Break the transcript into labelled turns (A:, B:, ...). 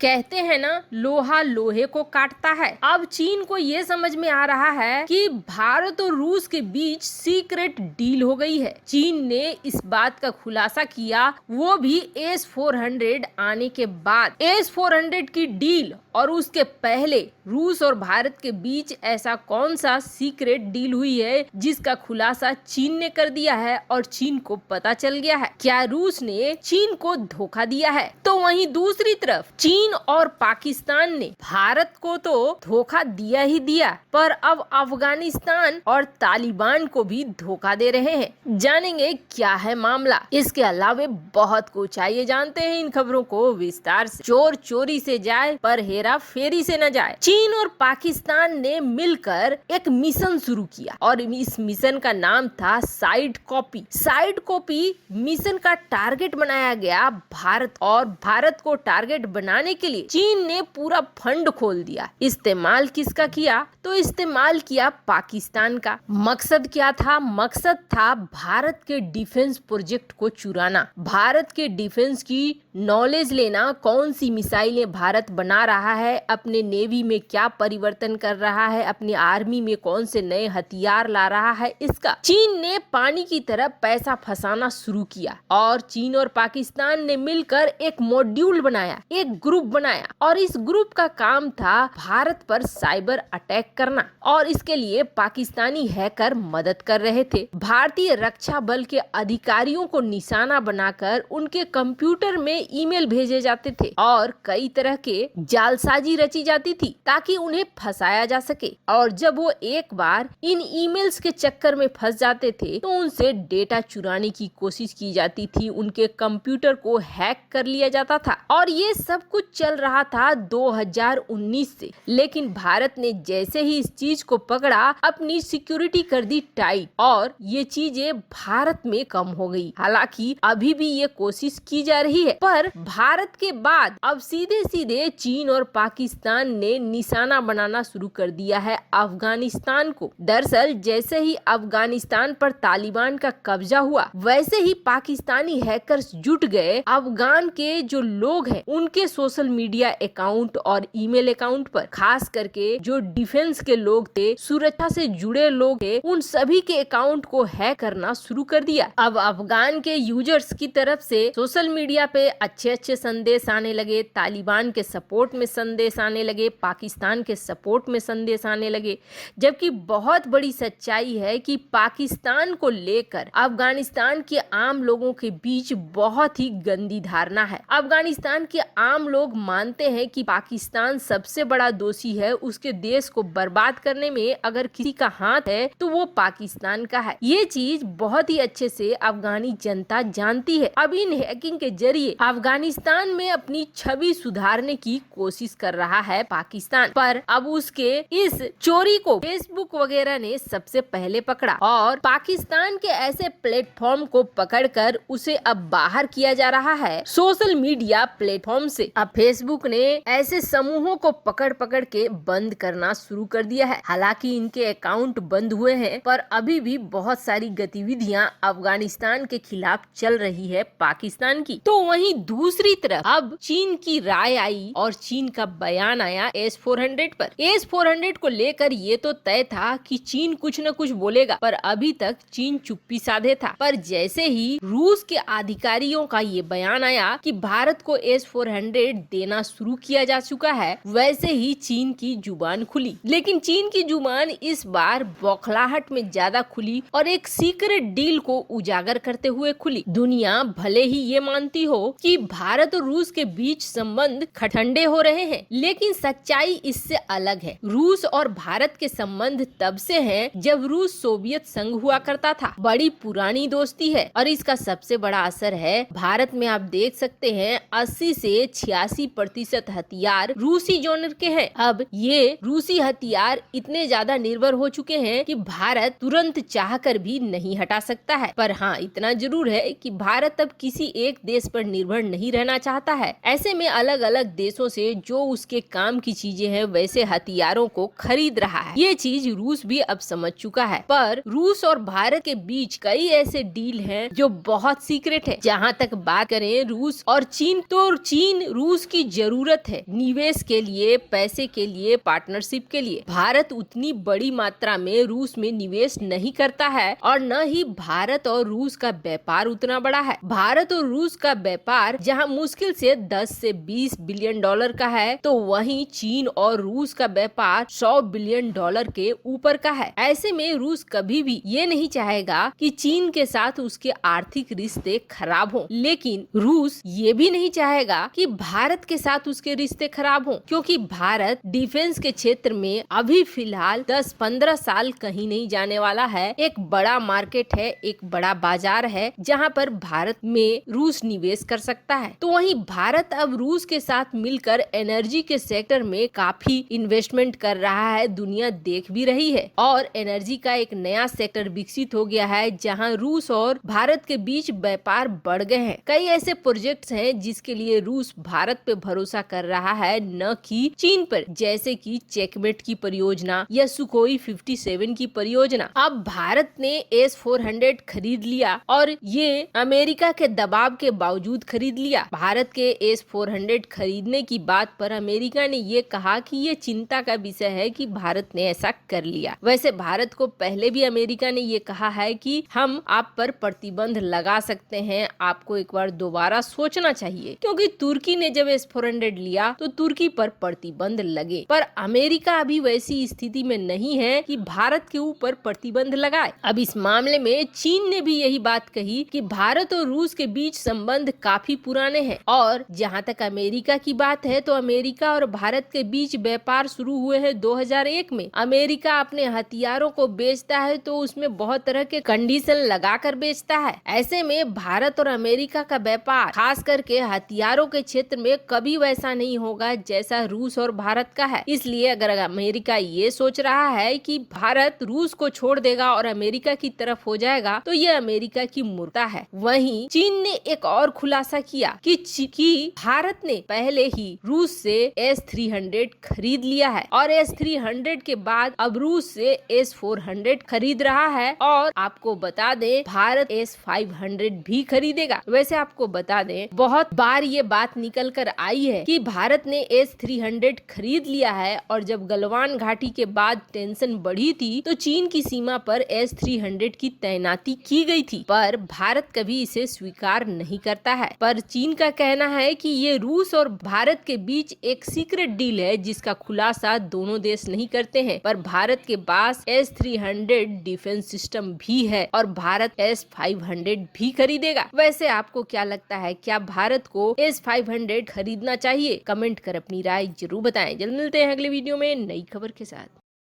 A: कहते हैं ना, लोहा लोहे को काटता है। अब चीन को ये समझ में आ रहा है कि भारत और रूस के बीच सीक्रेट डील हो गई है। चीन ने इस बात का खुलासा किया, वो भी S-400 आने के बाद। S-400 की डील और उसके पहले रूस और भारत के बीच ऐसा कौन सा सीक्रेट डील हुई है जिसका खुलासा चीन ने कर दिया है और चीन को पता चल गया है। क्या रूस ने चीन को धोखा दिया है? तो वहीं दूसरी तरफ चीन और पाकिस्तान ने भारत को तो धोखा दिया ही दिया, पर अब अफगानिस्तान और तालिबान को भी धोखा दे रहे हैं। जानेंगे क्या है मामला। इसके अलावा बहुत कुछ आइए जानते हैं इन खबरों को विस्तार से। चोर चोरी से जाए पर हेरा फेरी से न जाए। चीन और पाकिस्तान ने मिलकर एक मिशन शुरू किया और इस मिशन का नाम था side copy. Side copy mission का टारगेट बनाया गया भारत, और भारत को टारगेट बनाने के लिए चीन ने पूरा फंड खोल दिया। इस्तेमाल किसका किया? तो इस्तेमाल किया पाकिस्तान का। मकसद क्या था? मकसद था भारत के डिफेंस प्रोजेक्ट को चुराना, भारत के डिफेंस की नॉलेज लेना, कौन सी मिसाइलें भारत बना रहा है, अपने नेवी में क्या परिवर्तन कर रहा है, अपनी आर्मी में कौन से नए हथियार ला रहा है। इसका चीन ने पानी की तरह पैसा फंसाना शुरू किया और चीन और पाकिस्तान ने मिलकर एक मॉड्यूल बनाया, एक ग्रुप बनाया, और इस ग्रुप का काम था भारत पर साइबर अटैक करना, और इसके लिए पाकिस्तानी हैकर मदद कर रहे थे। भारतीय रक्षा बल के अधिकारियों को निशाना बनाकर उनके कंप्यूटर में ईमेल भेजे जाते थे और कई तरह के जालसाजी रची जाती थी ताकि उन्हें फंसाया जा सके। और जब वो एक बार इन ईमेल्स के चक्कर में फंस जाते थे तो उनसे डेटा चुराने की कोशिश की जाती थी, उनके कंप्यूटर को हैक कर लिया जाता था। और ये सब कुछ चल रहा था 2019 से। लेकिन भारत ने जैसे ही इस चीज को पकड़ा, अपनी सिक्योरिटी कर दी टाइट और ये चीजें भारत में कम हो गई। हालांकि अभी भी ये कोशिश की जा रही है, पर भारत के बाद अब सीधे सीधे चीन और पाकिस्तान ने निशाना बनाना शुरू कर दिया है अफगानिस्तान को। दरअसल जैसे ही अफगानिस्तान पर तालिबान का कब्जा हुआ, वैसे ही पाकिस्तानी हैकर्स जुट गए अफगान के जो लोग हैं उनके सोशल मीडिया अकाउंट और ईमेल अकाउंट पर। खास करके जो डिफेंस के लोग थे, सुरक्षा से जुड़े लोग थे, उन सभी के अकाउंट को हैक करना शुरू कर दिया। अब अफगान के यूजर्स की तरफ से सोशल मीडिया पे अच्छे अच्छे संदेश आने लगे, तालिबान के सपोर्ट में संदेश आने लगे, पाकिस्तान के सपोर्ट में संदेश आने लगे। जबकि बहुत बड़ी सच्चाई है कि पाकिस्तान को लेकर अफगानिस्तान के आम लोगों के बीच बहुत ही गंदी धारणा है। अफगानिस्तान के आम लोग मानते हैं कि पाकिस्तान सबसे बड़ा दोषी है, उसके देश को बर्बाद करने में अगर किसी का हाथ है तो वो पाकिस्तान का है। ये चीज बहुत ही अच्छे से अफगानी जनता जानती है। अब इन हैकिंग के जरिए अफगानिस्तान में अपनी छवि सुधारने की कोशिश कर रहा है पाकिस्तान, पर अब उसके इस चोरी को फेसबुक वगैरह ने सबसे पहले पकड़ा और पाकिस्तान के ऐसे प्लेटफॉर्म को पकड़कर उसे अब बाहर किया जा रहा है सोशल मीडिया प्लेटफॉर्म से। अब फेसबुक ने ऐसे समूहों को पकड़ पकड़ के बंद करना शुरू कर दिया है। हालांकि इनके अकाउंट बंद हुए हैं, पर अभी भी बहुत सारी गतिविधियां अफगानिस्तान के खिलाफ चल रही है पाकिस्तान की। तो वहीं दूसरी तरफ अब चीन की राय आई और चीन का बयान आया S-400 पर। S-400 को लेकर ये तो तय था कि चीन कुछ न कुछ बोलेगा, पर अभी तक चीन चुप्पी साधे था। पर जैसे ही रूस के अधिकारियों का ये बयान आया कि भारत को S-400 देना शुरू किया जा चुका है, वैसे ही चीन की जुबान खुली। लेकिन चीन की जुबान इस बार बौखलाहट में ज्यादा खुली और एक सीक्रेट डील को उजागर करते हुए खुली। दुनिया भले ही ये मानती हो कि भारत और रूस के बीच संबंध ठंडे हो रहे हैं, लेकिन सच्चाई इससे अलग है। रूस और भारत के संबंध तब से हैं जब रूस सोवियत संघ हुआ करता था। बड़ी पुरानी दोस्ती है और इसका सबसे बड़ा असर है भारत में। आप देख सकते हैं 80 से 86% हथियार रूसी जोनर के हैं। अब ये रूसी हथियार इतने ज्यादा निर्भर हो चुके हैं कि भारत तुरंत चाहकर भी नहीं हटा सकता है। पर हाँ, इतना जरूर है कि भारत अब किसी एक देश पर निर्भर नहीं रहना चाहता है। ऐसे में अलग अलग देशों से जो उसके काम की चीजें हैं वैसे हथियारों को खरीद रहा है। ये चीज रूस भी अब समझ चुका है। पर रूस और भारत के बीच कई ऐसे डील हैं जो बहुत सीक्रेट है। जहाँ तक बात करें रूस और चीन, तो चीन रूस की जरूरत है निवेश के लिए, पैसे के लिए, पार्टनरशिप के लिए। भारत उतनी बड़ी मात्रा में रूस में निवेश नहीं करता है और न ही भारत और रूस का व्यापार उतना बड़ा है। भारत और रूस का व्यापार जहां मुश्किल से 10 से 20 बिलियन डॉलर का है, तो वहीं चीन और रूस का व्यापार 100 बिलियन डॉलर के ऊपर का है। ऐसे में रूस कभी भी ये नहीं चाहेगा कि चीन के साथ उसके आर्थिक रिश्ते खराब हों, लेकिन रूस ये भी नहीं चाहेगा कि भारत के साथ उसके रिश्ते खराब हों, क्योंकि भारत डिफेंस के क्षेत्र में अभी फिलहाल 10-15 साल कहीं नहीं जाने वाला है। एक बड़ा मार्केट है, एक बड़ा बाजार है जहां पर भारत में रूस निवेश कर सकता है। तो वहीं भारत अब रूस के साथ मिलकर एनर्जी के सेक्टर में काफी इन्वेस्टमेंट कर रहा है, दुनिया देख भी रही है और एनर्जी का एक नया सेक्टर विकसित हो गया है जहां रूस और भारत के बीच व्यापार बढ़ गए हैं। कई ऐसे प्रोजेक्ट्स हैं जिसके लिए रूस भारत पे भरोसा कर रहा है, न कि चीन पर, जैसे कि चेकमेट की परियोजना या सुखोई 57 की परियोजना। अब भारत ने S-400 खरीद लिया और ये अमेरिका के दबाव के बावजूद खरीद लिया। भारत के S-400 खरीदने की बात पर अमेरिका ने ये कहा कि ये चिंता का विषय है कि भारत ने ऐसा कर लिया। वैसे भारत को पहले भी अमेरिका ने ये कहा है कि हम आप पर प्रतिबंध लगा सकते हैं, आपको एक बार दोबारा सोचना चाहिए, क्योंकि तुर्की ने जब S-400 लिया तो तुर्की पर प्रतिबंध लगे। पर अमेरिका अभी वैसी स्थिति में नहीं है कि भारत के ऊपर प्रतिबंध लगाए। अब इस मामले में चीन ने भी यही बात कही कि भारत और रूस के बीच संबंध काफी पुराने हैं और जहां तक अमेरिका की बात है तो अमेरिका और भारत के बीच व्यापार शुरू हुए हैं 2001 में। अमेरिका अपने हथियारों को बेचता है तो उसमें बहुत तरह के कंडीशन लगाकर बेचता है। ऐसे में भारत और अमेरिका का व्यापार खास करके हथियारों के क्षेत्र में कभी वैसा नहीं होगा जैसा रूस और भारत का है। इसलिए अगर अमेरिका ये सोच रहा है कि भारत रूस को छोड़ देगा और अमेरिका की तरफ हो जाएगा तो ये अमेरिका की मूर्खता है। वहीं चीन ने एक और खुलासा किया कि भारत ने पहले ही रूस से S-300 खरीद लिया है और S-300 के बाद अब रूस से S-400 खरीद रहा है और आपको बता दें भारत S-500 भी खरीदेगा। वैसे आपको बता दें बहुत बार ये बात निकल कर आई है कि भारत ने S-300 खरीद लिया है और जब गलवान घाटी के बाद टेंशन बढ़ी थी तो चीन की सीमा पर S-300 की तैनाती की गई थी, पर भारत कभी इसे स्वीकार नहीं करता है। पर चीन का कहना है कि ये रूस और भारत के बीच एक सीक्रेट डील है जिसका खुलासा दोनों देश नहीं करते हैं, पर भारत के पास S-300 डिफेंस सिस्टम भी है और भारत S-500 भी खरीदेगा। वैसे आपको क्या लगता है, क्या भारत को S-500 खरीदना चाहिए? कमेंट कर अपनी राय जरूर बताएं। जल्द मिलते हैं अगले वीडियो में नई खबर के साथ।